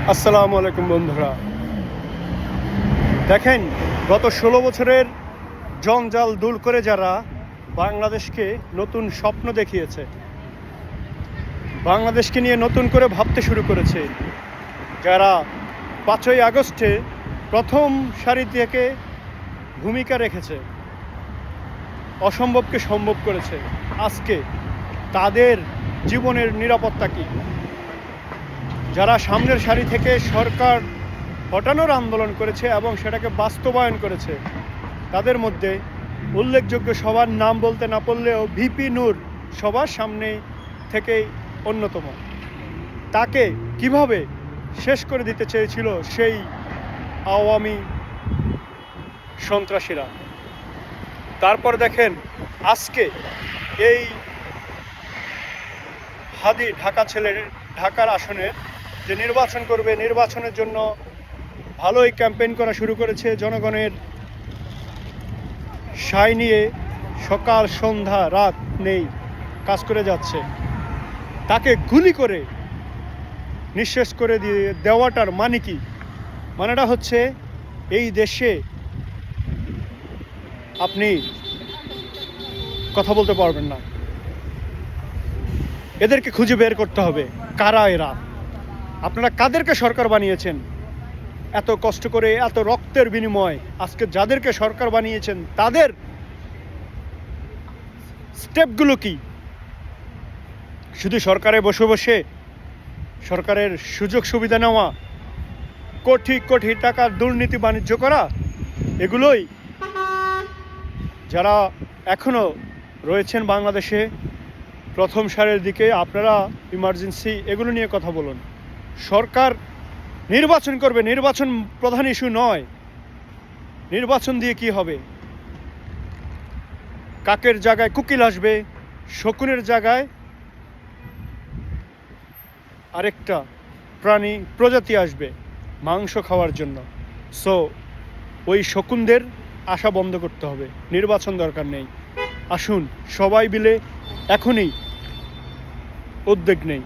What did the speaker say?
আসসালামু আলাইকুম বন্ধুরা। দেখেন, গত ১৬ বছরের জঞ্জাল দূর করে যারা বাংলাদেশকে নতুন স্বপ্ন দেখিয়েছে, বাংলাদেশকে নিয়ে নতুন করে ভাবতে শুরু করেছে, যারা ৫ই আগস্টে প্রথম সারি থেকে ভূমিকা রেখেছে, অসম্ভবকে সম্ভব করেছে, আজকে তাদের জীবনের নিরাপত্তা কী? যারা সামনের সারি থেকে সরকার হটানোর আন্দোলন করেছে এবং সেটাকে বাস্তবায়ন করেছে, তাদের মধ্যে উল্লেখযোগ্য সবার নাম বলতে না পারলেও ভিপি নূর সবার সামনে থেকেই অন্যতম। তাকে কিভাবে শেষ করে দিতে চেয়েছিল সেই আওয়ামী সন্ত্রাসীরা। তারপর দেখেন, আজকে এই হাদি ঢাকার আসনের যে নির্বাচন করবে, নির্বাচনের জন্য ভালোই ক্যাম্পেইন করা শুরু করেছে, জনগণের সায় নিয়ে সকাল সন্ধ্যা রাত নেই কাজ করে যাচ্ছে। তাকে গুলি করে নিঃশেষ করে দিয়ে দেওয়াটার মানে কি? মানেটা হচ্ছে এই দেশে আপনি কথা বলতে পারবেন না। এদেরকে খুঁজে বের করতে হবে, কারা এরা, আপনারা কাদেরকে সরকার বানিয়েছেন এত কষ্ট করে, এত রক্তের বিনিময়। আজকে যাদেরকে সরকার বানিয়েছেন তাদের স্টেপগুলো কি? শুধু সরকারে বসে বসে সরকারের সুযোগ সুবিধা নেওয়া, কোটি কোটি টাকার দুর্নীতি বাণিজ্য করা, এগুলোই? যারা এখনো রয়েছেন বাংলাদেশে প্রথম সারির দিকে, আপনারা ইমার্জেন্সি এগুলো নিয়ে কথা বলুন। সরকার নির্বাচন করবে, নির্বাচন প্রধান ইস্যু নয়। নির্বাচন দিয়ে কি হবে? কাকের জায়গায় কুকিল আসবে, শকুনের জায়গায় আরেকটা প্রাণী প্রজাতি আসবে মাংস খাওয়ার জন্য। সো ওই শকুনদের আশা বন্ধ করতে হবে। নির্বাচন দরকার নেই। আসুন সবাই মিলে এখনই উদ্যোগ নেই।